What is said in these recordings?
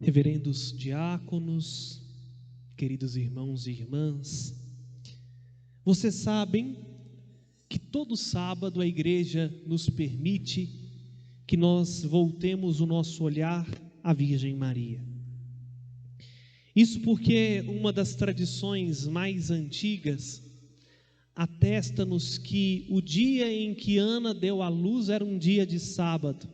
Reverendos diáconos, queridos irmãos e irmãs, vocês sabem que todo sábado a igreja nos permite que nós voltemos o nosso olhar à Virgem Maria. Isso porque uma das tradições mais antigas atesta-nos que o dia em que Ana deu à luz era um dia de sábado.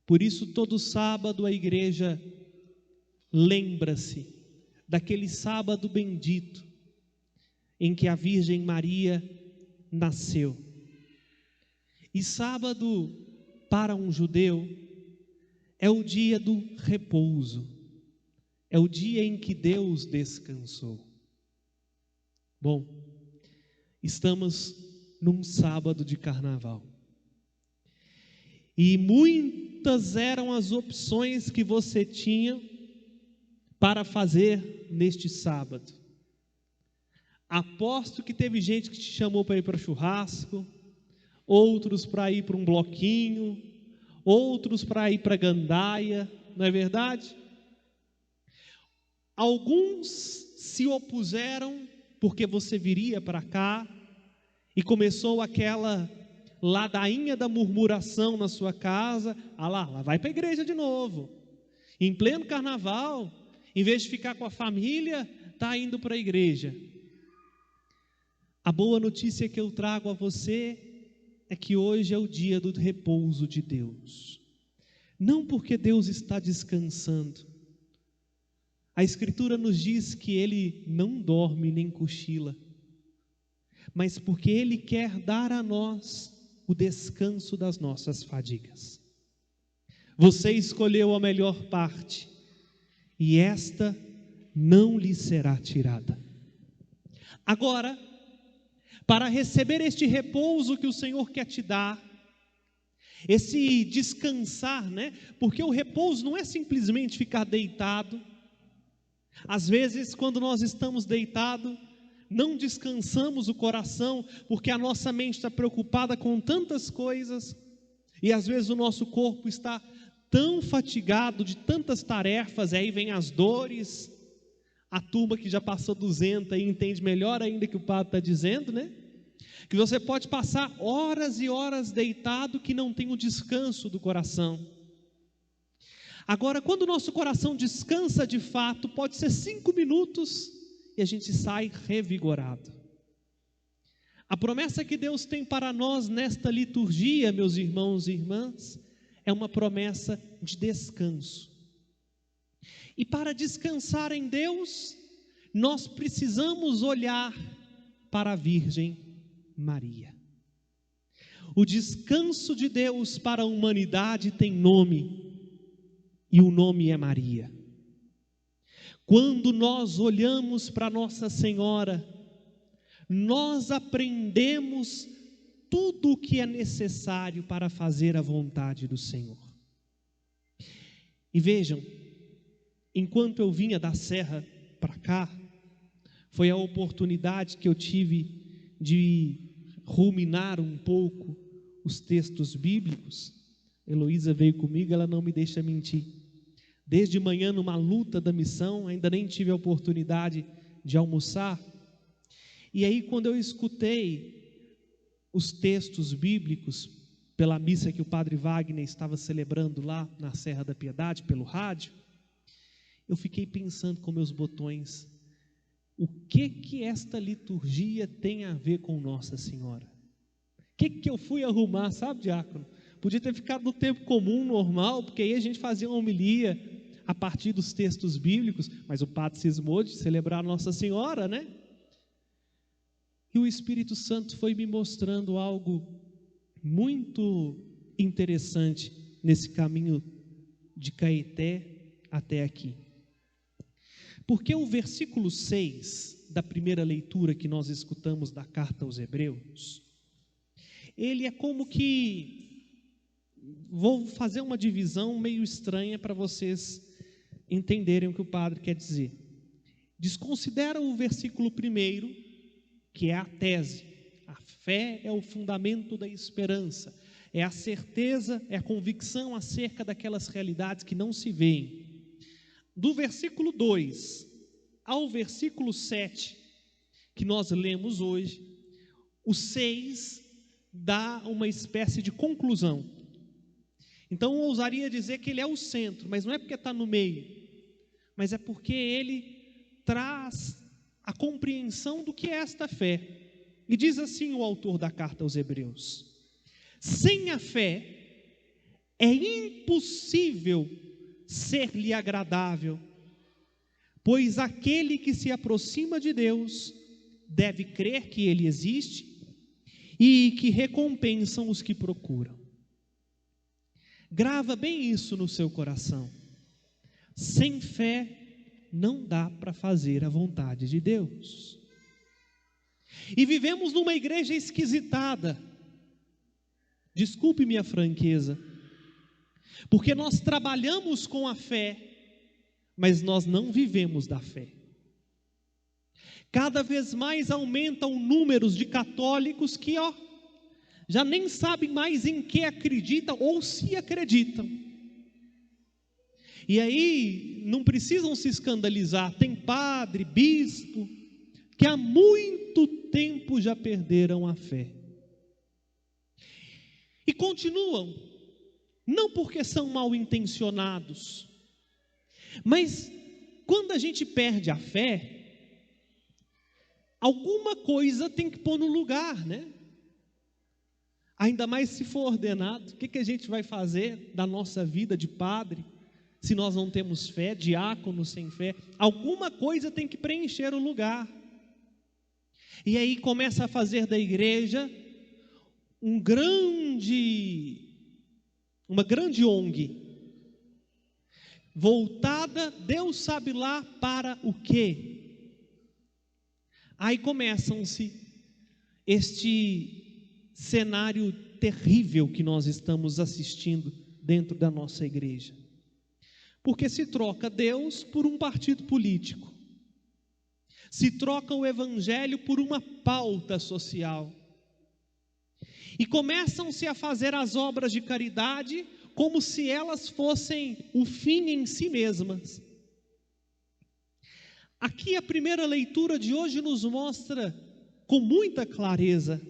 Por isso, todo sábado a igreja lembra-se daquele sábado bendito em que a Virgem Maria nasceu. E sábado, para um judeu, é o dia do repouso, é o dia em que Deus descansou. Bom, estamos num sábado de carnaval. E muitas eram as opções que você tinha para fazer neste sábado. Aposto que teve gente que te chamou para ir para churrasco, outros para ir para um bloquinho, outros para ir para gandaia, não é verdade? Alguns se opuseram porque você viria para cá e começou aquela ladainha da murmuração na sua casa. Lá vai para a igreja de novo. Em pleno carnaval, em vez de ficar com a família, está indo para a igreja. A boa notícia que eu trago a você é que hoje é o dia do repouso de Deus. Não porque Deus está descansando. A Escritura nos diz que Ele não dorme nem cochila, mas porque Ele quer dar a nós o descanso das nossas fadigas. Você escolheu a melhor parte, e esta não lhe será tirada. Agora, para receber este repouso que o Senhor quer te dar, esse descansar, Porque o repouso não é simplesmente ficar deitado. Às vezes, quando nós estamos deitados, não descansamos o coração, porque a nossa mente está preocupada com tantas coisas, e às vezes o nosso corpo está tão fatigado de tantas tarefas, e aí vem as dores. A turma que já passou 200 e entende melhor ainda que o padre está dizendo, que você pode passar horas e horas deitado que não tem o descanso do coração. Agora, quando o nosso coração descansa de fato, pode ser 5 minutos e a gente sai revigorado. A promessa que Deus tem para nós nesta liturgia, meus irmãos e irmãs, é uma promessa de descanso. E para descansar em Deus, nós precisamos olhar para a Virgem Maria. O descanso de Deus para a humanidade tem nome, e o nome é Maria. Quando nós olhamos para Nossa Senhora, nós aprendemos tudo o que é necessário para fazer a vontade do Senhor. E vejam, enquanto eu vinha da serra para cá, foi a oportunidade que eu tive de ruminar um pouco os textos bíblicos. Heloísa veio comigo, ela não me deixa mentir. Desde manhã, numa luta da missão, ainda nem tive a oportunidade de almoçar. E aí, quando eu escutei os textos bíblicos pela missa que o padre Wagner estava celebrando lá na Serra da Piedade, pelo rádio, eu fiquei pensando com meus botões, o que esta liturgia tem a ver com Nossa Senhora? O que eu fui arrumar, sabe, diácono? Podia ter ficado no tempo comum, normal, porque aí a gente fazia uma homilia a partir dos textos bíblicos, mas o padre cismou de celebrar Nossa Senhora, E o Espírito Santo foi me mostrando algo muito interessante nesse caminho de Caeté até aqui. Porque o versículo 6 da primeira leitura que nós escutamos da carta aos Hebreus, ele é como que, vou fazer uma divisão meio estranha para vocês entenderem o que o padre quer dizer. Desconsidera o versículo 1, que é a tese. A fé é o fundamento da esperança. é a certeza, é a convicção acerca daquelas realidades que não se veem. Do versículo 2 ao versículo 7, que nós lemos hoje, o 6 dá uma espécie de conclusão. Então eu ousaria dizer que ele é o centro, mas não é porque está no meio, mas é porque ele traz a compreensão do que é esta fé. E diz assim o autor da carta aos Hebreus: sem a fé é impossível ser-lhe agradável, pois aquele que se aproxima de Deus deve crer que Ele existe e que recompensam os que procuram. Grava bem isso no seu coração. Sem fé não dá para fazer a vontade de Deus. E vivemos numa igreja esquisitada. Desculpe minha franqueza, porque nós trabalhamos com a fé, mas nós não vivemos da fé. Cada vez mais aumentam números de católicos que já nem sabem mais em que acreditam ou se acreditam. E aí não precisam se escandalizar, tem padre, bispo, que há muito tempo já perderam a fé. E continuam, não porque são mal intencionados, mas quando a gente perde a fé, alguma coisa tem que pôr no lugar, né? Ainda mais se for ordenado. O que a gente vai fazer da nossa vida de padre, se nós não temos fé, diácono sem fé? Alguma coisa tem que preencher o lugar. E aí começa a fazer da igreja uma grande ONG, voltada, Deus sabe lá para o quê? Aí começam-se este cenário terrível que nós estamos assistindo dentro da nossa igreja, porque se troca Deus por um partido político, se troca o evangelho por uma pauta social, e começam-se a fazer as obras de caridade como se elas fossem o fim em si mesmas. Aqui a primeira leitura de hoje nos mostra com muita clareza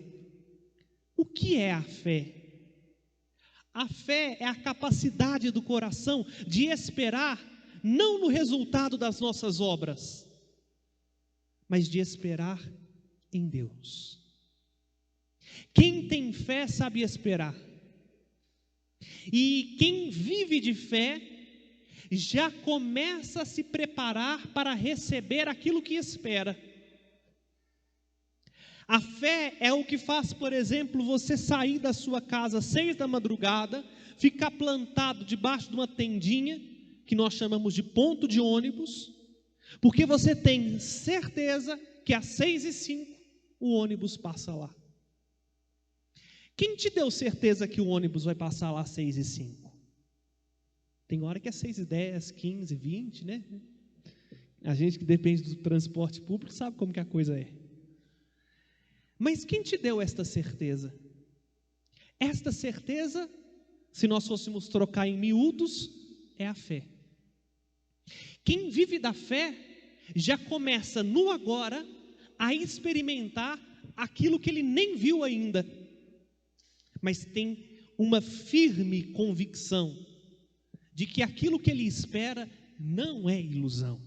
o que é a fé. A fé é a capacidade do coração de esperar não no resultado das nossas obras, mas de esperar em Deus. Quem tem fé sabe esperar. E quem vive de fé já começa a se preparar para receber aquilo que espera. A fé é o que faz, por exemplo, você sair da sua casa às 6 da madrugada, ficar plantado debaixo de uma tendinha, que nós chamamos de ponto de ônibus, porque você tem certeza que às 6h05 o ônibus passa lá. Quem te deu certeza que o ônibus vai passar lá às 6h05? Tem hora que é 6h10, 15, 20, né? A gente que depende do transporte público sabe como que a coisa é. Mas quem te deu esta certeza? Esta certeza, se nós fôssemos trocar em miúdos, é a fé. Quem vive da fé já começa no agora a experimentar aquilo que ele nem viu ainda, mas tem uma firme convicção de que aquilo que ele espera não é ilusão.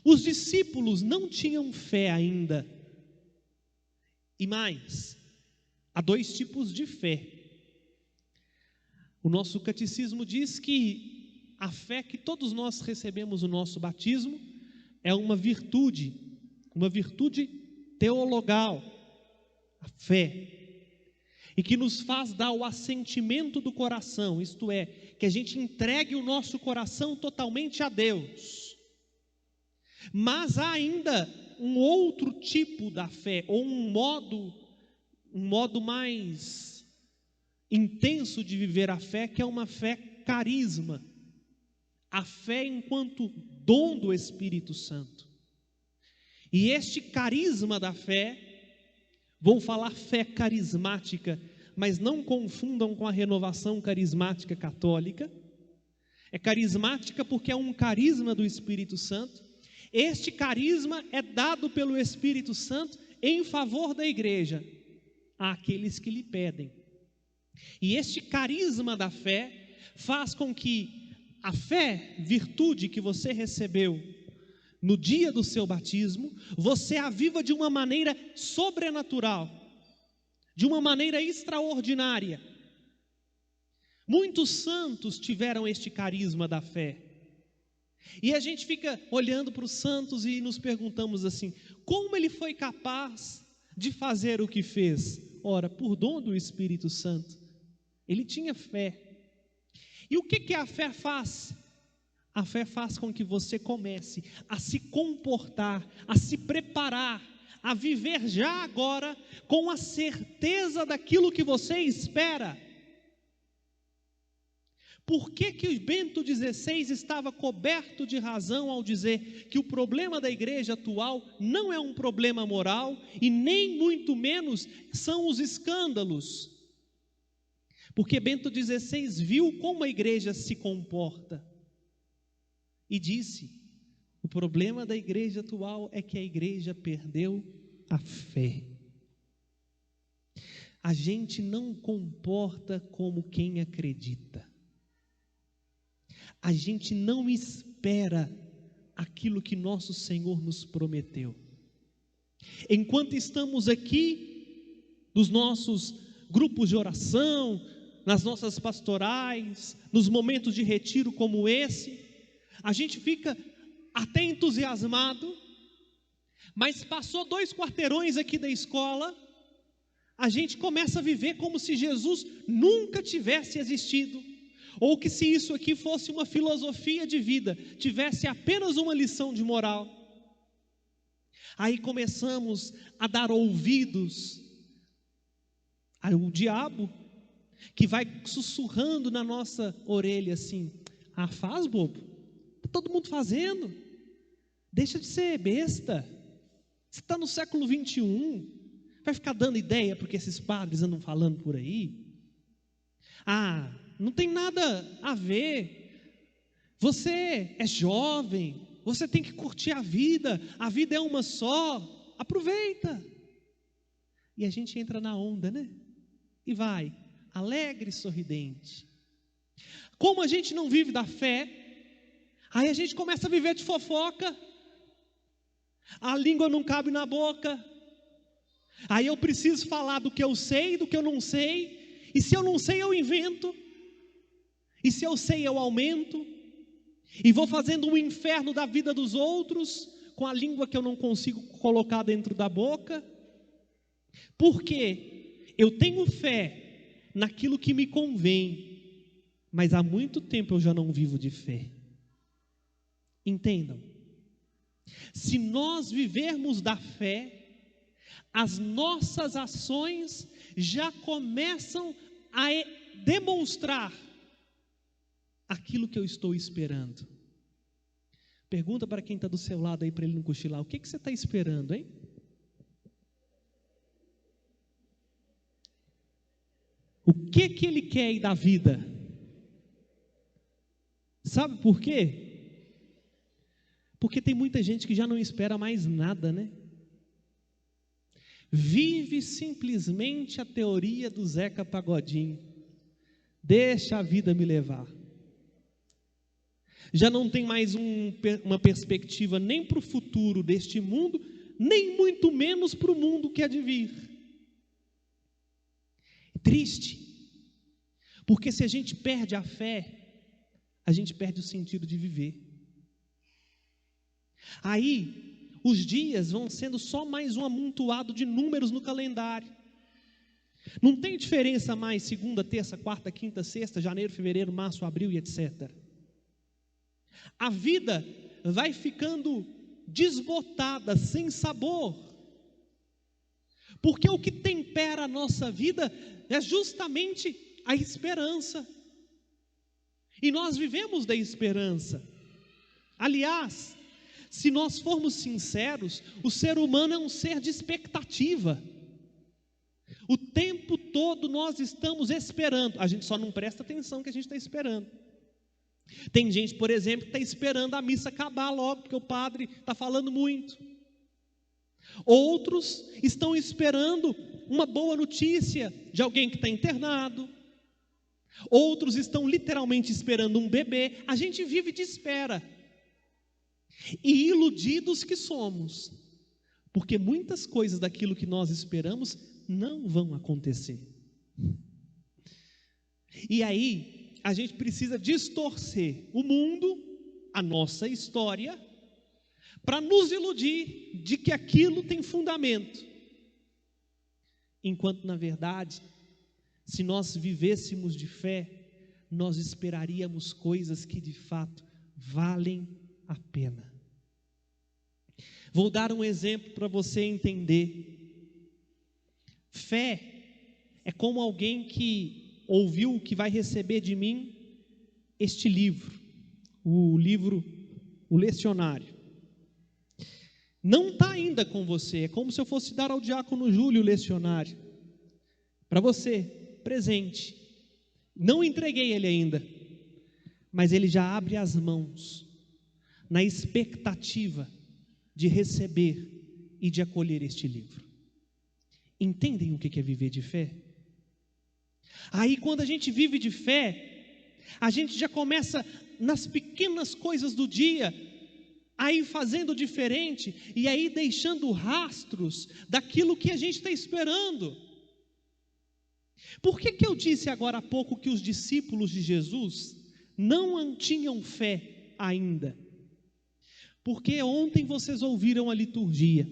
Os discípulos não tinham fé ainda. E mais, há 2 tipos de fé. O nosso catecismo diz que a fé que todos nós recebemos no nosso batismo é uma virtude teologal, a fé, e que nos faz dar o assentimento do coração, isto é, que a gente entregue o nosso coração totalmente a Deus. Mas há ainda um outro tipo da fé, ou um modo mais intenso de viver a fé, que é uma fé carisma, a fé enquanto dom do Espírito Santo. E este carisma da fé, vou falar fé carismática, mas não confundam com a renovação carismática católica. É carismática porque é um carisma do Espírito Santo. Este carisma é dado pelo Espírito Santo em favor da igreja, àqueles que lhe pedem. E este carisma da fé faz com que a fé, virtude que você recebeu no dia do seu batismo, você a viva de uma maneira sobrenatural, de uma maneira extraordinária. Muitos santos tiveram este carisma da fé. E a gente fica olhando para os santos e nos perguntamos assim: como ele foi capaz de fazer o que fez? Ora, por dom do Espírito Santo. Ele tinha fé. E o que a fé faz? A fé faz com que você comece a se comportar, a se preparar, a viver já agora com a certeza daquilo que você espera. Por que Bento XVI estava coberto de razão ao dizer que o problema da igreja atual não é um problema moral e nem muito menos são os escândalos? Porque Bento XVI viu como a igreja se comporta e disse: o problema da igreja atual é que a igreja perdeu a fé. A gente não comporta como quem acredita. A gente não espera aquilo que nosso Senhor nos prometeu. Enquanto estamos aqui, nos nossos grupos de oração, nas nossas pastorais, nos momentos de retiro como esse, a gente fica até entusiasmado, mas passou 2 quarteirões aqui da escola, a gente começa a viver como se Jesus nunca tivesse existido, ou que se isso aqui fosse uma filosofia de vida, tivesse apenas uma lição de moral. Aí começamos a dar ouvidos ao diabo, que vai sussurrando na nossa orelha assim: ah, faz, bobo, está todo mundo fazendo, deixa de ser besta, você está no século 21, vai ficar dando ideia porque esses padres andam falando por aí? Ah, não tem nada a ver, você é jovem, você tem que curtir a vida é uma só, aproveita. E a gente entra na onda, né? E vai, alegre e sorridente. Como a gente não vive da fé, aí a gente começa a viver de fofoca, a língua não cabe na boca, aí eu preciso falar do que eu sei, do que eu não sei, e se eu não sei eu invento, e se eu sei eu aumento, e vou fazendo um inferno da vida dos outros, com a língua que eu não consigo colocar dentro da boca. Porque eu tenho fé naquilo que me convém, mas há muito tempo eu já não vivo de fé. Entendam, se nós vivermos da fé, as nossas ações já começam a demonstrar aquilo que eu estou esperando. Pergunta para quem está do seu lado aí, para ele não cochilar: o que você está esperando, hein? O que ele quer aí da vida? Sabe por quê? Porque tem muita gente que já não espera mais nada, né? Vive simplesmente a teoria do Zeca Pagodinho: deixa a vida me levar. Já não tem mais uma perspectiva nem para o futuro deste mundo, nem muito menos para o mundo que há de vir. É triste, porque se a gente perde a fé, a gente perde o sentido de viver. Aí, os dias vão sendo só mais um amontoado de números no calendário. Não tem diferença mais segunda, terça, quarta, quinta, sexta, janeiro, fevereiro, março, abril e etc. A vida vai ficando desbotada, sem sabor, porque o que tempera a nossa vida é justamente a esperança, e nós vivemos da esperança. Aliás, se nós formos sinceros, o ser humano é um ser de expectativa. O tempo todo nós estamos esperando, a gente só não presta atenção que a gente está esperando. Tem gente, por exemplo, que está esperando a missa acabar logo, porque o padre está falando muito. Outros estão esperando uma boa notícia de alguém que está internado. Outros estão literalmente esperando um bebê. A gente vive de espera. E iludidos que somos, porque muitas coisas daquilo que nós esperamos não vão acontecer. E aí, a gente precisa distorcer o mundo, a nossa história, para nos iludir de que aquilo tem fundamento. Enquanto, na verdade, se nós vivêssemos de fé, nós esperaríamos coisas que de fato valem a pena. Vou dar um exemplo para você entender. Fé é como alguém que ouviu que vai receber de mim este livro, o lecionário. Não está ainda com você, é como se eu fosse dar ao diácono Júlio o lecionário, para você, presente. Não entreguei ele ainda, mas ele já abre as mãos, na expectativa de receber e de acolher este livro. Entendem o que é viver de fé? Aí quando a gente vive de fé, a gente já começa nas pequenas coisas do dia, aí fazendo diferente, e aí deixando rastros daquilo que a gente está esperando. Por que eu disse agora há pouco que os discípulos de Jesus não tinham fé ainda? Porque ontem vocês ouviram a liturgia,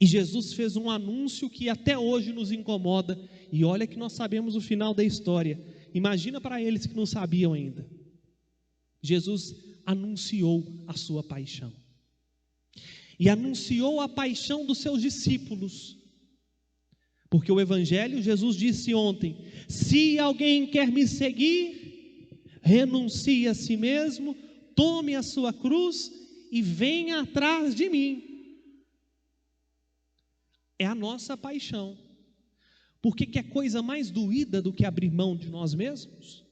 e Jesus fez um anúncio que até hoje nos incomoda, e olha que nós sabemos o final da história, imagina para eles que não sabiam ainda. Jesus anunciou a sua paixão, e anunciou a paixão dos seus discípulos, porque o Evangelho, Jesus disse ontem, se alguém quer me seguir, renuncie a si mesmo, tome a sua cruz e venha atrás de mim. É a nossa paixão. Porque que é coisa mais doída do que abrir mão de nós mesmos?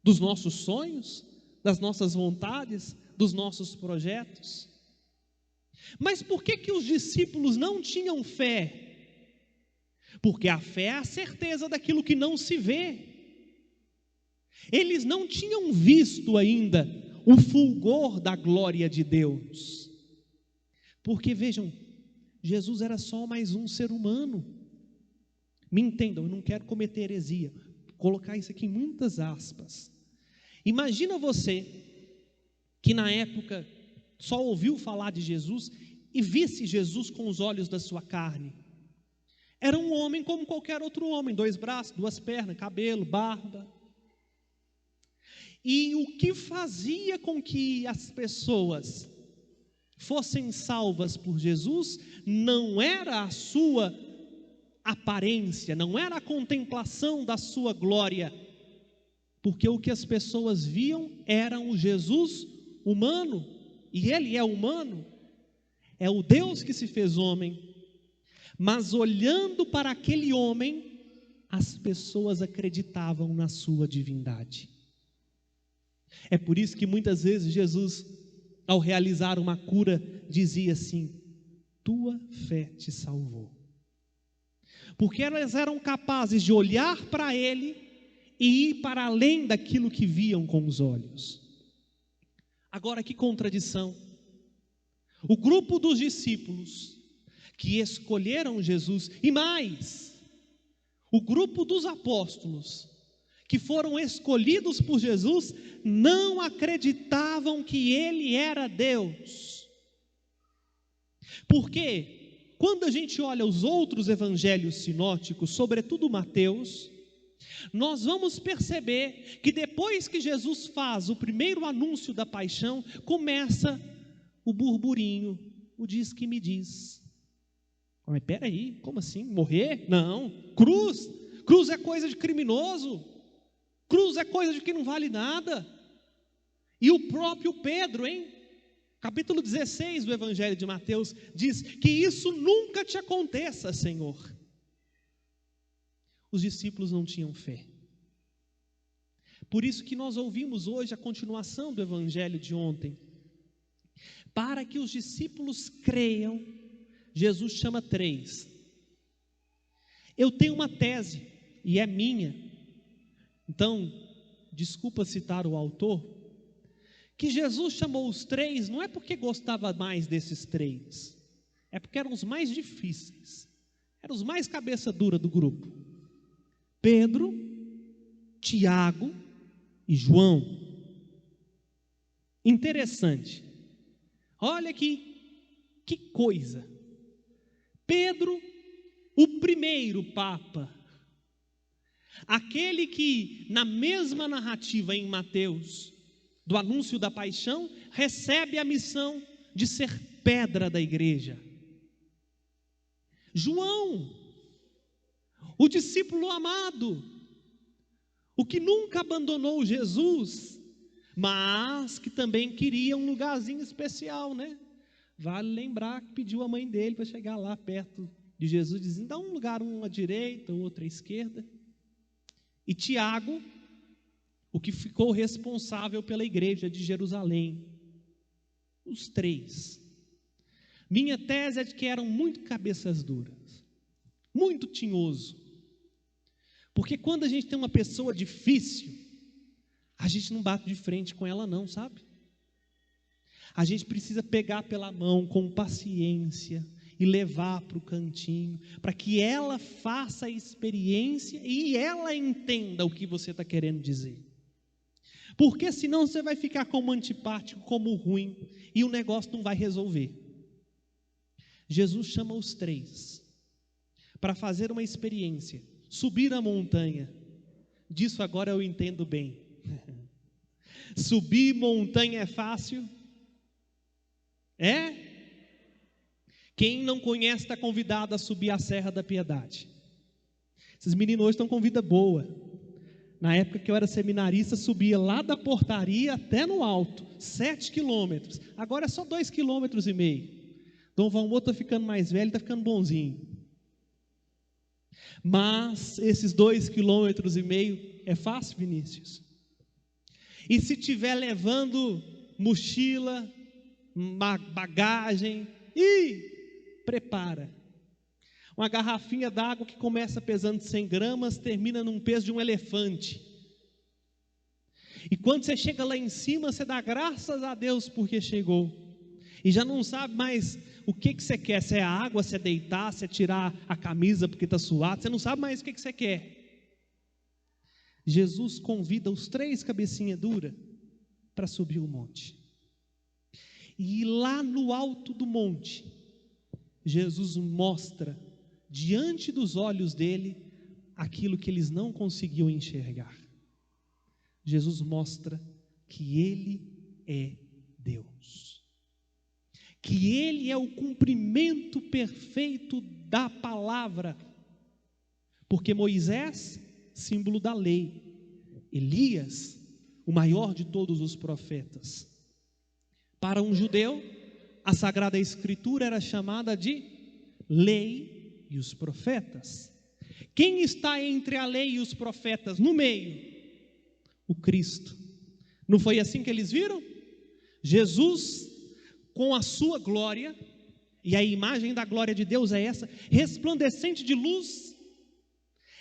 Dos nossos sonhos, das nossas vontades, dos nossos projetos? Mas por que os discípulos não tinham fé? Porque a fé é a certeza daquilo que não se vê. Eles não tinham visto ainda o fulgor da glória de Deus, porque vejam, Jesus era só mais um ser humano. Me entendam, eu não quero cometer heresia, vou colocar isso aqui em muitas aspas. Imagina você que na época só ouviu falar de Jesus e visse Jesus com os olhos da sua carne. Era um homem como qualquer outro homem, 2 braços, 2 pernas, cabelo, barba. E o que fazia com que as pessoas fossem salvas por Jesus não era a sua aparência, não era a contemplação da sua glória, porque o que as pessoas viam era o Jesus humano, e ele é humano, é o Deus que se fez homem, mas olhando para aquele homem, as pessoas acreditavam na sua divindade. É por isso que muitas vezes Jesus, ao realizar uma cura, dizia assim: tua fé te salvou. Porque elas eram capazes de olhar para ele e ir para além daquilo que viam com os olhos. Agora que contradição! O grupo dos discípulos que escolheram Jesus, e mais, o grupo dos apóstolos que foram escolhidos por Jesus, não acreditavam que ele era Deus. Porque quando a gente olha os outros evangelhos sinóticos, sobretudo Mateus, nós vamos perceber que depois que Jesus faz o primeiro anúncio da paixão, começa o burburinho, o diz que me diz. Mas peraí, como assim? Morrer? Não. Cruz é coisa de criminoso. Cruz é coisa de que não vale nada. E o próprio Pedro, capítulo 16 do Evangelho de Mateus, diz que isso nunca te aconteça, Senhor. Os discípulos não tinham fé. Por isso que nós ouvimos hoje a continuação do evangelho de ontem. Para que os discípulos creiam, Jesus chama 3. Eu tenho uma tese, e é minha, então, desculpa citar o autor, que Jesus chamou os 3, não é porque gostava mais desses 3, é porque eram os mais difíceis, eram os mais cabeça dura do grupo. Pedro, Tiago e João. Interessante, olha que coisa. Pedro, o primeiro Papa, aquele que na mesma narrativa em Mateus, do anúncio da paixão, recebe a missão de ser pedra da igreja. João, o discípulo amado, o que nunca abandonou Jesus, mas que também queria um lugarzinho especial, né? Vale lembrar que pediu a mãe dele para chegar lá perto de Jesus, dizendo: dá um lugar, um à direita, outro à esquerda. E Tiago, o que ficou responsável pela igreja de Jerusalém. Os 3. Minha tese é de que eram muito cabeças duras, muito tinhoso. Porque quando a gente tem uma pessoa difícil, a gente não bate de frente com ela não, sabe? A gente precisa pegar pela mão com paciência e levar para o cantinho, para que ela faça a experiência e ela entenda o que você está querendo dizer. Porque senão você vai ficar como antipático, como ruim, e o negócio não vai resolver. Jesus chama os 3 para fazer uma experiência, subir a montanha. Disso agora eu entendo bem. Subir montanha é fácil? É? Quem não conhece está convidado a subir a Serra da Piedade. Esses meninos hoje estão com vida boa. Na época que eu era seminarista, subia lá da portaria até no alto, 7 quilômetros. Agora é só 2,5 quilômetros. Dom Valmor está ficando mais velho, está ficando bonzinho. Mas esses 2,5 quilômetros é fácil, Vinícius? E se estiver levando mochila, bagagem, prepara. Uma garrafinha d'água que começa pesando 100 gramas, termina num peso de um elefante. E quando você chega lá em cima, você dá graças a Deus porque chegou. E já não sabe mais o que você quer, se é água, se é deitar, se é tirar a camisa porque está suado, você não sabe mais o que você quer. Jesus convida os 3 cabecinha dura para subir o monte. E lá no alto do monte, Jesus mostra diante dos olhos dele aquilo que eles não conseguiam enxergar. Jesus mostra que ele é Deus, que ele é o cumprimento perfeito da palavra, porque Moisés, símbolo da lei, Elias, o maior de todos os profetas. Para um judeu, a Sagrada Escritura era chamada de lei e os profetas. Quem está entre a lei e os profetas no meio? O Cristo. Não foi assim que eles viram? Jesus, com a sua glória, e a imagem da glória de Deus é essa, resplandecente de luz,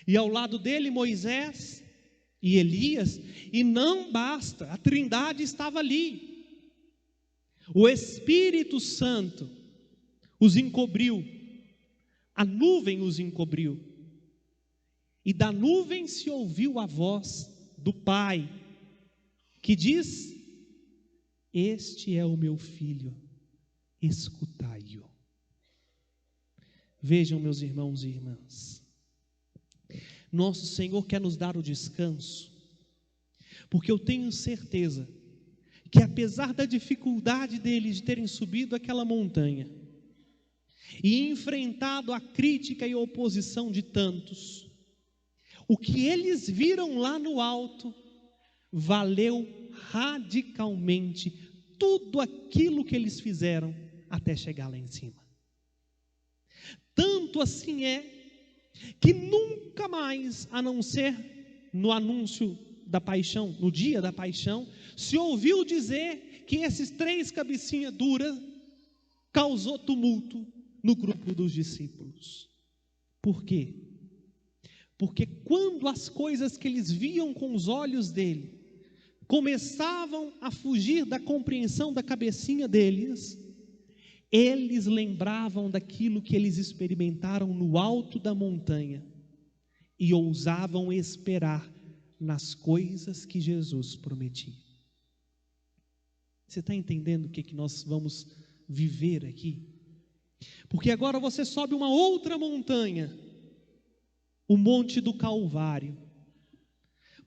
e ao lado dele Moisés e Elias, e não basta, a Trindade estava ali. O Espírito Santo os encobriu, a nuvem os encobriu, e da nuvem se ouviu a voz do Pai, que diz: este é o meu filho, escutai-o. Vejam, meus irmãos e irmãs, nosso Senhor quer nos dar o descanso, porque eu tenho certeza que apesar da dificuldade deles de terem subido aquela montanha e enfrentado a crítica e a oposição de tantos, o que eles viram lá no alto valeu radicalmente tudo aquilo que eles fizeram até chegar lá em cima. Tanto assim é que nunca mais, a não ser no anúncio da paixão, no dia da paixão, se ouviu dizer que esses 3 cabecinhas duras causou tumulto no grupo dos discípulos. Por quê? Porque quando as coisas que eles viam com os olhos dele começavam a fugir da compreensão da cabecinha deles, eles lembravam daquilo que eles experimentaram no alto da montanha e ousavam esperar nas coisas que Jesus prometia. Você está entendendo o que nós vamos viver aqui? Porque agora você sobe uma outra montanha, o Monte do Calvário.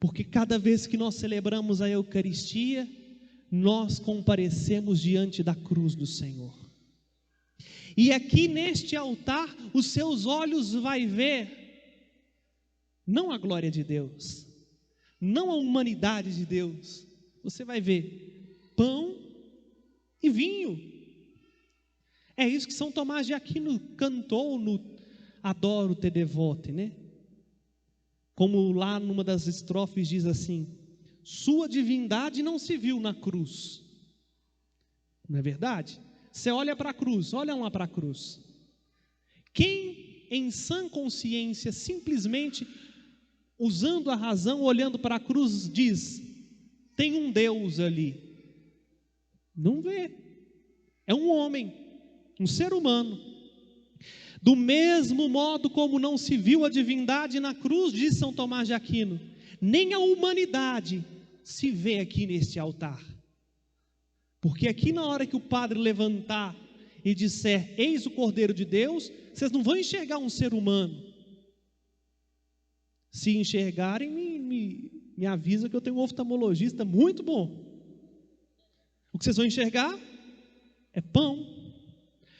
Porque cada vez que nós celebramos a Eucaristia, nós comparecemos diante da cruz do Senhor. E aqui neste altar, os seus olhos vai ver, não a glória de Deus, não a humanidade de Deus, você vai ver pão e vinho. É isso que São Tomás de Aquino cantou no Adoro te devote, né? Como lá numa das estrofes diz assim: sua divindade não se viu na cruz. Não é verdade? Você olha para a cruz, olha lá para a cruz. Quem em sã consciência, simplesmente usando a razão, olhando para a cruz, diz: tem um Deus ali? Não vê. É um homem, um ser humano. Do mesmo modo como não se viu a divindade na cruz, diz São Tomás de Aquino, nem a humanidade se vê aqui neste altar. Porque aqui na hora que o padre levantar e disser, eis o Cordeiro de Deus, vocês não vão enxergar um ser humano. Se enxergarem, me avisa que eu tenho um oftalmologista muito bom. O que vocês vão enxergar é pão.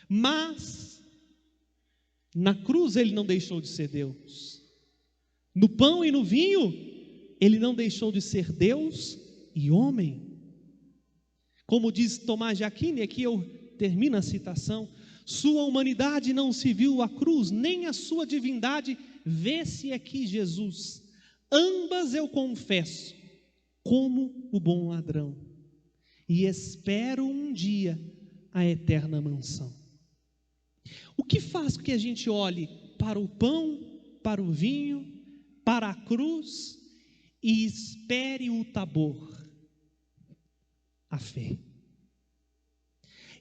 Mas na cruz ele não deixou de ser Deus. No pão e no vinho, ele não deixou de ser Deus e homem. Como diz Tomás de Aquino, e aqui eu termino a citação: sua humanidade não se viu à cruz, nem a sua divindade vê-se aqui Jesus. Ambas eu confesso, como o bom ladrão, e espero um dia a eterna mansão. O que faz com que a gente olhe para o pão, para o vinho, para a cruz e espere o Tabor? A fé.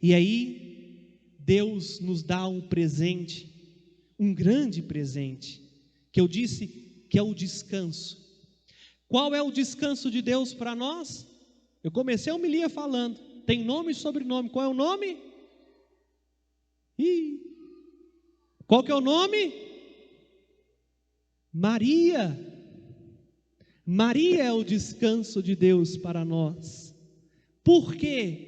E aí Deus nos dá um presente, um grande presente, que eu disse que é o descanso. Qual é o descanso de Deus para nós? Eu comecei a homilia falando, tem nome e sobrenome. Qual é o nome? Qual que é o nome? Maria. Maria é o descanso de Deus para nós. Por quê?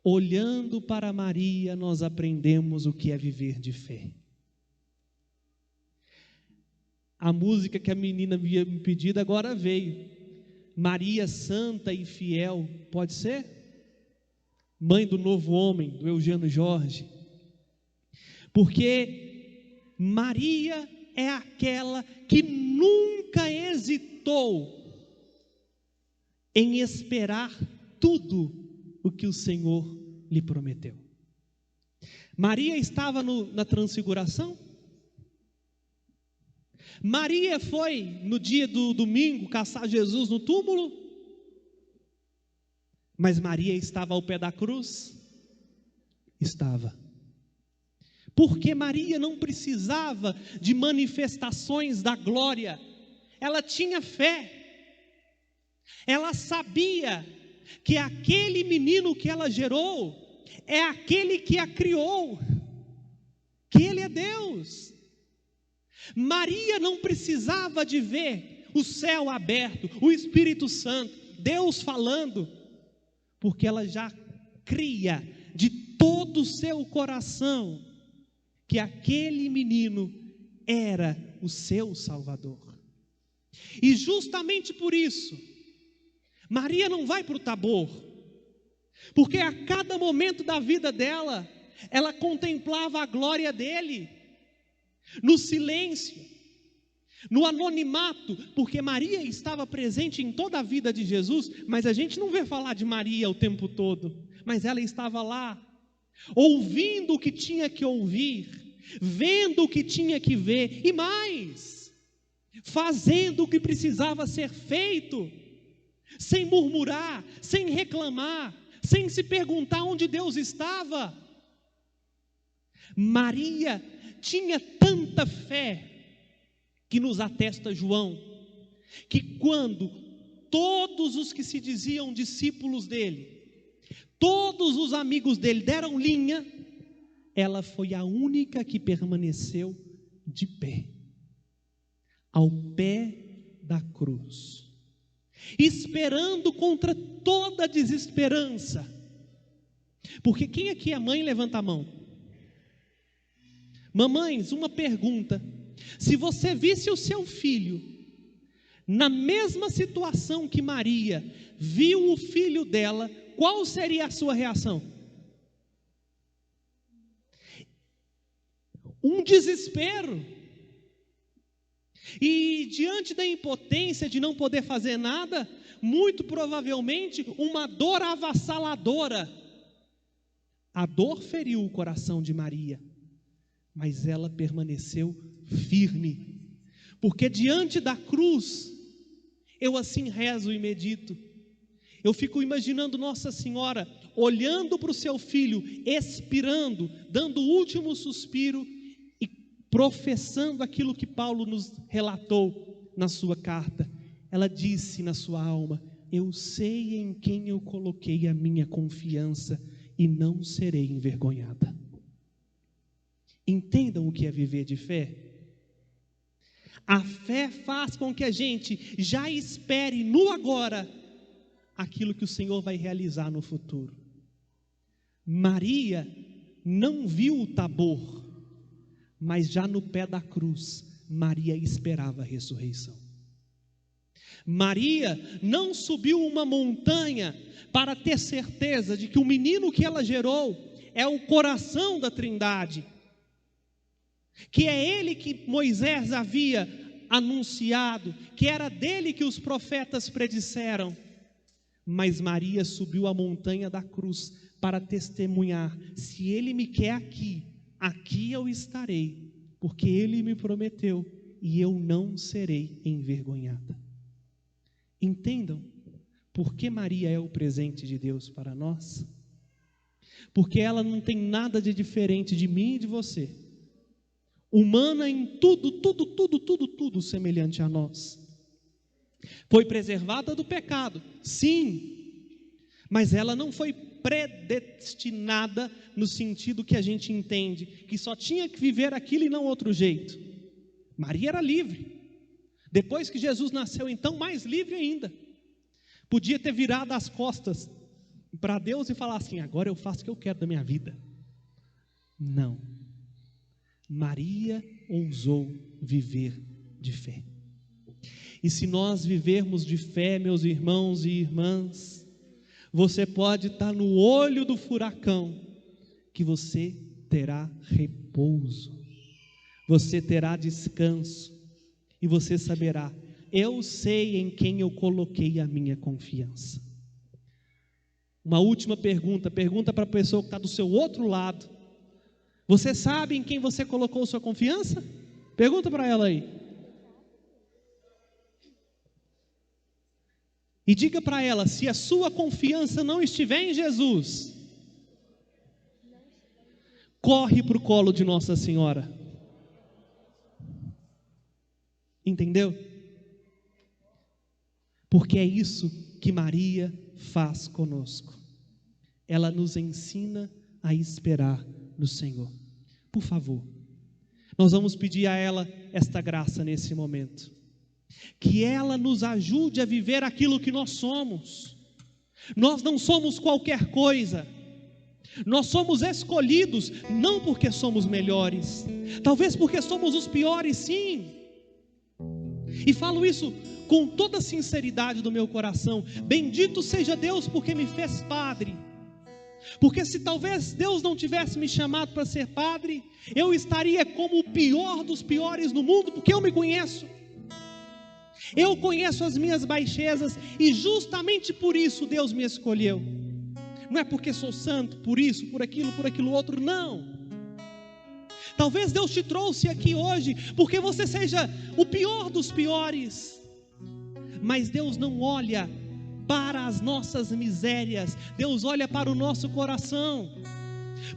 Olhando para Maria, nós aprendemos o que é viver de fé. A música que a menina havia me pedido agora veio. Maria santa e fiel, pode ser? Mãe do novo homem, do Eugênio Jorge. Porque Maria é aquela que nunca hesitou em esperar tudo o que o Senhor lhe prometeu. Maria estava na transfiguração. Maria foi no dia do domingo caçar Jesus no túmulo. Mas Maria estava ao pé da cruz? Estava. Porque Maria não precisava de manifestações da glória, ela tinha fé, ela sabia que aquele menino que ela gerou, é aquele que a criou, que ele é Deus. Maria não precisava de ver o céu aberto, o Espírito Santo, Deus falando, porque ela já cria de todo o seu coração, que aquele menino era o seu Salvador. E justamente por isso, Maria não vai para o Tabor, porque a cada momento da vida dela, ela contemplava a glória dele, no silêncio, no anonimato, porque Maria estava presente em toda a vida de Jesus, mas a gente não vê falar de Maria o tempo todo, mas ela estava lá, ouvindo o que tinha que ouvir, vendo o que tinha que ver, e mais, fazendo o que precisava ser feito, sem murmurar, sem reclamar, sem se perguntar onde Deus estava. Maria tinha tanta fé, que nos atesta João, que quando todos os que se diziam discípulos dele, todos os amigos dele deram linha, ela foi a única que permaneceu de pé, ao pé da cruz, esperando contra toda desesperança. Porque quem aqui é mãe, levanta a mão. Mamães, uma pergunta: se você visse o seu filho na mesma situação que Maria viu o filho dela, qual seria a sua reação? Um desespero. E diante da impotência de não poder fazer nada, muito provavelmente uma dor avassaladora. A dor feriu o coração de Maria, mas ela permaneceu firme, porque diante da cruz, eu assim rezo e medito, eu fico imaginando Nossa Senhora, olhando para o seu filho, expirando, dando o último suspiro, e professando aquilo que Paulo nos relatou na sua carta. Ela disse na sua alma: eu sei em quem eu coloquei a minha confiança, e não serei envergonhada. Entendam o que é viver de fé? A fé faz com que a gente já espere no agora aquilo que o Senhor vai realizar no futuro. Maria não viu o Tabor, mas já no pé da cruz, Maria esperava a ressurreição. Maria não subiu uma montanha para ter certeza de que o menino que ela gerou é o coração da Trindade, que é ele que Moisés havia anunciado, que era dele que os profetas predisseram. Mas Maria subiu a montanha da cruz para testemunhar: se ele me quer aqui, aqui eu estarei, porque ele me prometeu, e eu não serei envergonhada. Entendam por que Maria é o presente de Deus para nós? Porque ela não tem nada de diferente de mim e de você, humana em tudo semelhante a nós. Foi preservada do pecado, sim, mas ela não foi predestinada no sentido que a gente entende, que só tinha que viver aquilo e não outro jeito. Maria era livre. Depois que Jesus nasceu, então, mais livre ainda. Podia ter virado as costas para Deus e falar assim: agora eu faço o que eu quero da minha vida. Não. Maria ousou viver de fé. E se nós vivermos de fé, meus irmãos e irmãs, você pode estar no olho do furacão, que você terá repouso, você terá descanso, e você saberá: eu sei em quem eu coloquei a minha confiança. Uma última pergunta para a pessoa que está do seu outro lado: você sabe em quem você colocou sua confiança? Pergunta para ela aí. E diga para ela: se a sua confiança não estiver em Jesus, corre para o colo de Nossa Senhora. Entendeu? Porque é isso que Maria faz conosco. Ela nos ensina a esperar no Senhor. Por favor, nós vamos pedir a ela esta graça nesse momento, que ela nos ajude a viver aquilo que nós somos. Nós não somos qualquer coisa, nós somos escolhidos, não porque somos melhores, talvez porque somos os piores, sim. E falo isso com toda a sinceridade do meu coração. Bendito seja Deus porque me fez padre, Porque se talvez Deus não tivesse me chamado para ser padre, eu estaria como o pior dos piores no mundo, porque eu me conheço. Eu conheço as minhas baixezas e justamente por isso Deus me escolheu. Não é porque sou santo, por isso, por aquilo outro, não. Talvez Deus te trouxe aqui hoje porque você seja o pior dos piores. Mas Deus não olha para as nossas misérias, Deus olha para o nosso coração.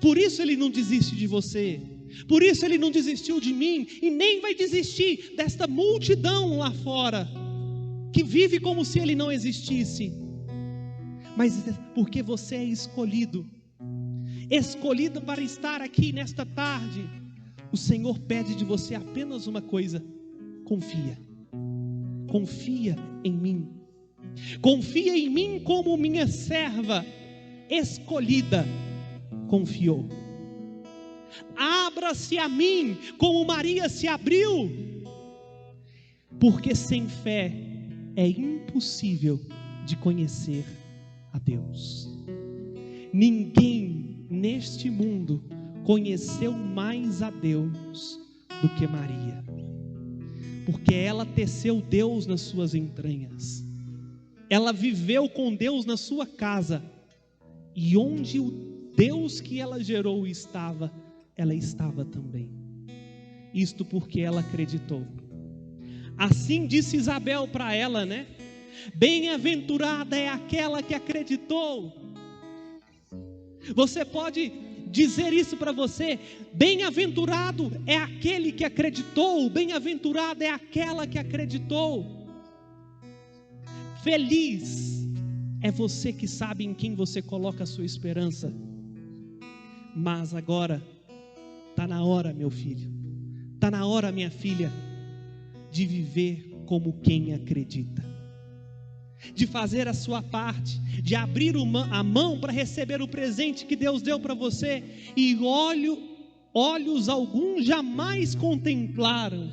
Por isso Ele não desiste de você, por isso Ele não desistiu de mim, e nem vai desistir desta multidão lá fora, que vive como se Ele não existisse. Mas porque você é escolhido para estar aqui nesta tarde, o Senhor pede de você apenas uma coisa: confia em mim. Confia em mim como minha serva escolhida confiou. Abra-se a mim como Maria se abriu, porque sem fé é impossível de conhecer a Deus. Ninguém neste mundo conheceu mais a Deus do que Maria, porque ela teceu Deus nas suas entranhas. Ela viveu com Deus na sua casa, e onde o Deus que ela gerou estava, ela estava também. Isto porque ela acreditou. Assim disse Isabel para ela, né? Bem-aventurada é aquela que acreditou. Você pode dizer isso para você: bem-aventurado é aquele que acreditou, bem-aventurada é aquela que acreditou. Feliz é você que sabe em quem você coloca a sua esperança. Mas agora está na hora, meu filho, está na hora, minha filha, de viver como quem acredita, de fazer a sua parte, de abrir a mão para receber o presente que Deus deu para você. E olhos alguns jamais contemplaram,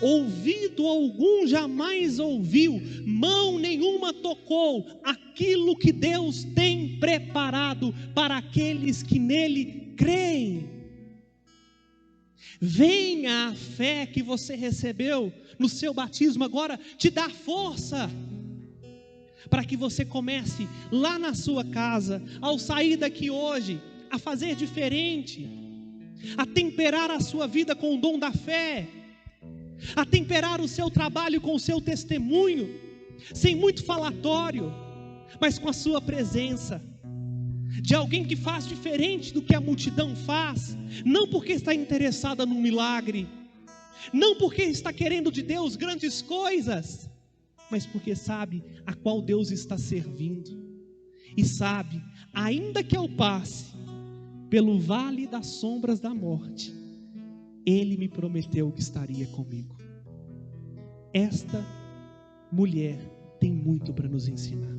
ouvido algum jamais ouviu, mão nenhuma tocou aquilo que Deus tem preparado para aqueles que nele creem. Venha a fé que você recebeu no seu batismo agora te dar força, para que você comece lá na sua casa, ao sair daqui hoje, a fazer diferente, a temperar a sua vida com o dom da fé, a temperar o seu trabalho com o seu testemunho, sem muito falatório, mas com a sua presença, de alguém que faz diferente do que a multidão faz, não porque está interessada num milagre, não porque está querendo de Deus grandes coisas, mas porque sabe a qual Deus está servindo, e sabe, ainda que eu passe pelo vale das sombras da morte, Ele me prometeu que estaria comigo. Esta mulher tem muito para nos ensinar.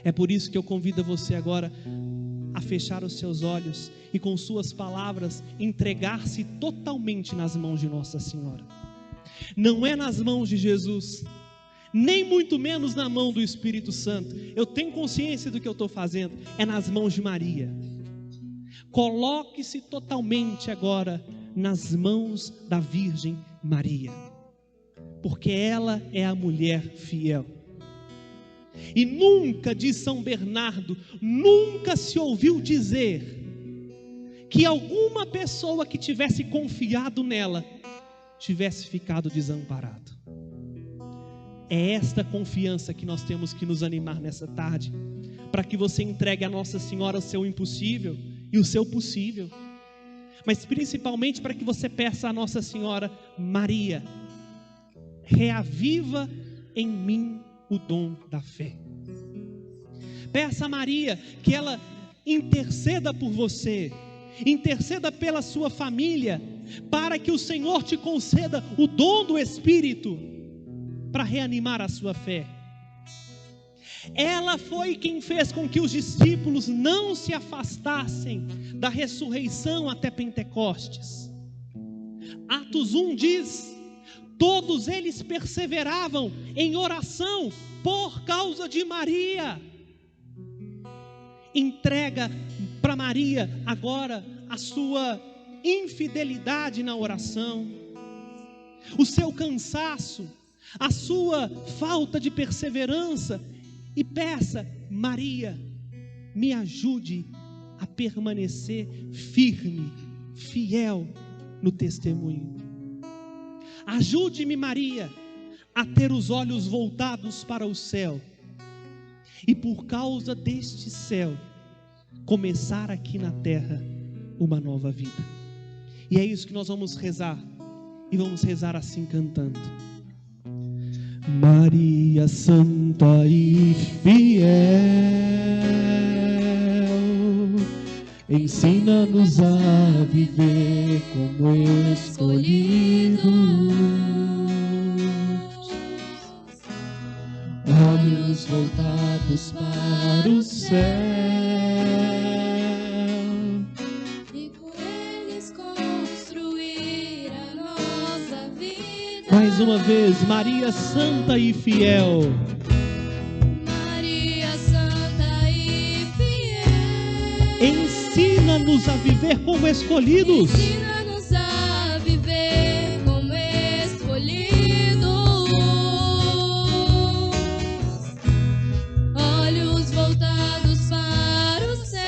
É por isso que eu convido você agora a fechar os seus olhos e com suas palavras entregar-se totalmente nas mãos de Nossa Senhora. Não é nas mãos de Jesus, nem muito menos na mão do Espírito Santo. Eu tenho consciência do que eu estou fazendo. É nas mãos de Maria. Coloque-se totalmente agora nas mãos da Virgem Maria, porque ela é a mulher fiel. E nunca, diz São Bernardo, nunca se ouviu dizer que alguma pessoa que tivesse confiado nela tivesse ficado desamparado. É esta confiança que nós temos que nos animar nessa tarde, para que você entregue a Nossa Senhora o seu impossível e o seu possível, mas principalmente para que você peça a Nossa Senhora: Maria, reaviva em mim o dom da fé. Peça a Maria que ela interceda por você, interceda pela sua família, para que o Senhor te conceda o dom do Espírito para reanimar a sua fé. Ela foi quem fez com que os discípulos não se afastassem da ressurreição até Pentecostes. Atos 1 diz: todos eles perseveravam em oração por causa de Maria. Entrega para Maria agora a sua infidelidade na oração, o seu cansaço, a sua falta de perseverança, e peça: Maria, me ajude a permanecer firme, fiel no testemunho. Ajude-me, Maria, a ter os olhos voltados para o céu, e por causa deste céu, começar aqui na terra uma nova vida. E é isso que nós vamos rezar, e vamos rezar assim cantando: Maria Santa e fiel, ensina-nos a viver como escolhidos, olhos voltados para o céu, e por eles construir a nossa vida. Mais uma vez, Maria Santa e fiel, Maria Santa e fiel, ensina-nos a viver como escolhidos, ensina-nos a viver como escolhidos, olhos voltados para o céu,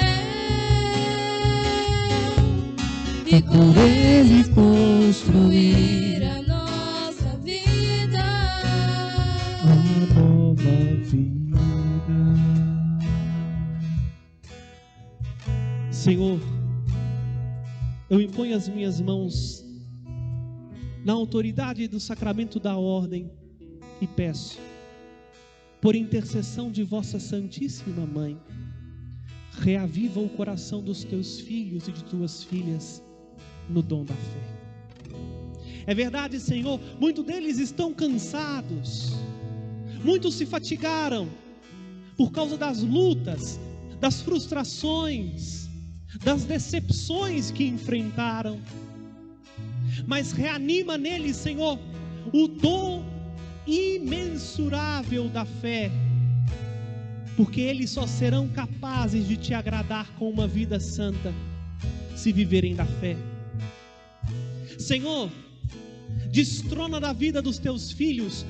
e por ele construir a nossa vida. a nova vida. Senhor, eu imponho as minhas mãos na autoridade do sacramento da ordem e peço, por intercessão de vossa Santíssima Mãe, reaviva o coração dos teus filhos e de tuas filhas no dom da fé. É verdade, Senhor, muitos deles estão cansados, muitos se fatigaram por causa das lutas, das frustrações, das decepções que enfrentaram, mas reanima neles, Senhor, o dom imensurável da fé, porque eles só serão capazes de te agradar com uma vida santa, se viverem da fé. Senhor, destrona da vida dos teus filhos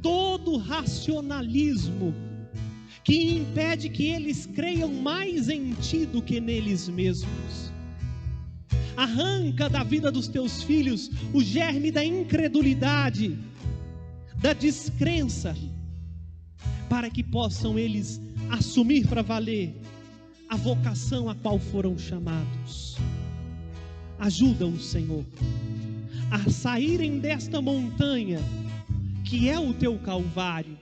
todo racionalismo que impede que eles creiam mais em ti do que neles mesmos. Arranca da vida dos teus filhos o germe da incredulidade, da descrença, para que possam eles assumir para valer a vocação a qual foram chamados. Ajuda-os, Senhor, a saírem desta montanha que é o teu Calvário,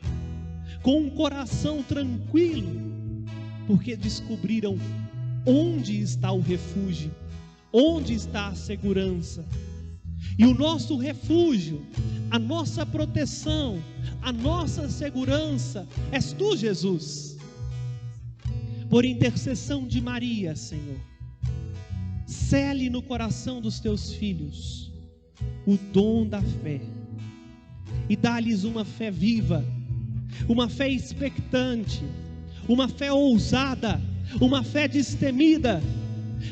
com um coração tranquilo, porque descobriram onde está o refúgio, onde está a segurança. E o nosso refúgio, a nossa proteção, a nossa segurança és tu, Jesus. Por intercessão de Maria, Senhor, cele no coração dos teus filhos o dom da fé e dá-lhes uma fé viva, uma fé expectante, uma fé ousada, uma fé destemida,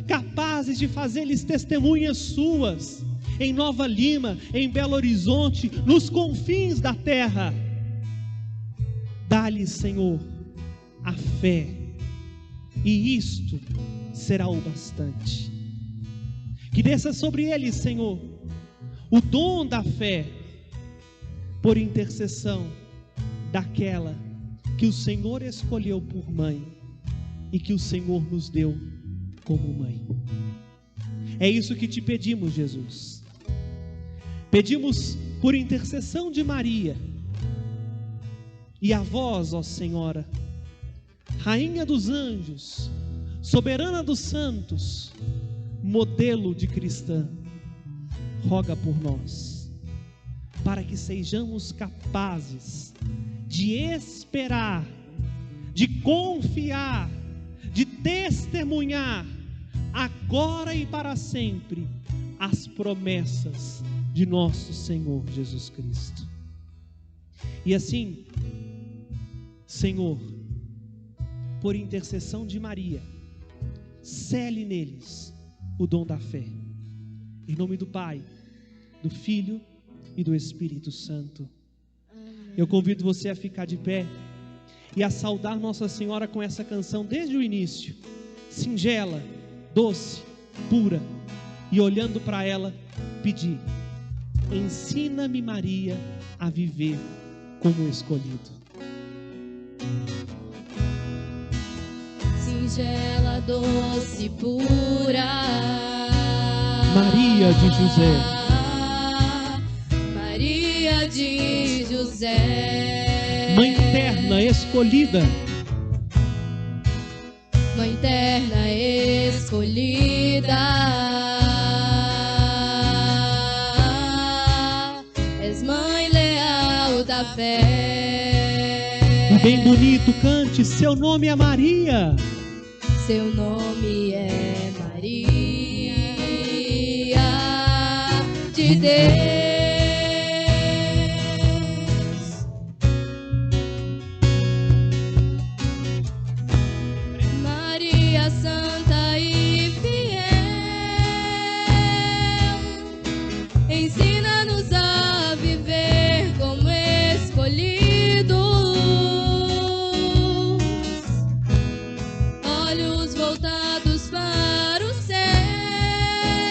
capazes de fazer-lhes testemunhas suas em Nova Lima, em Belo Horizonte, nos confins da terra. Dá-lhes, Senhor, a fé, e isto será o bastante. Que desça sobre eles, Senhor, o dom da fé, por intercessão daquela que o Senhor escolheu por mãe e que o Senhor nos deu como mãe. É isso que te pedimos, Jesus. Pedimos por intercessão de Maria, e a vós, ó Senhora, Rainha dos anjos, soberana dos santos, modelo de cristã, roga por nós, para que sejamos capazes de esperar, de confiar, de testemunhar, agora e para sempre, as promessas de nosso Senhor Jesus Cristo. E assim, Senhor, por intercessão de Maria, cele neles o dom da fé. Em nome do Pai, do Filho e do Espírito Santo. Eu convido você a ficar de pé e a saudar Nossa Senhora com essa canção desde o início, singela, doce, pura, e olhando para ela, pedir: ensina-me, Maria, a viver como escolhido. Singela, doce, pura, Maria de José, Maria de José, Mãe terna escolhida, Mãe terna escolhida, és mãe leal da fé. e bem bonito cante, seu nome é Maria. Seu nome é Maria de Deus. Maria santa e fiel, ensina-nos a viver como escolhidos, olhos voltados para o céu,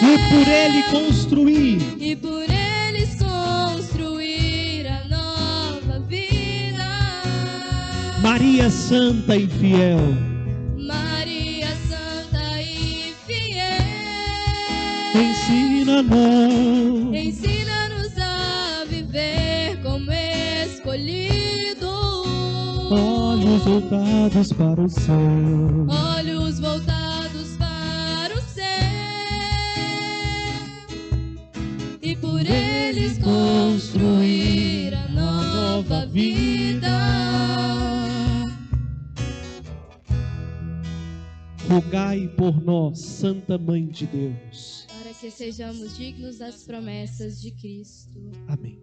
E por ele construir e por eles construir a nova vida. Maria santa e fiel, Maria santa e fiel, ensina-nos ensina-nos a viver como escolhidos, olhos voltados para o céu. olhos voltados para o céu, e por eles construir a nova vida. Rogai por nós, Santa Mãe de Deus. Para que sejamos dignos das promessas de Cristo. Amém.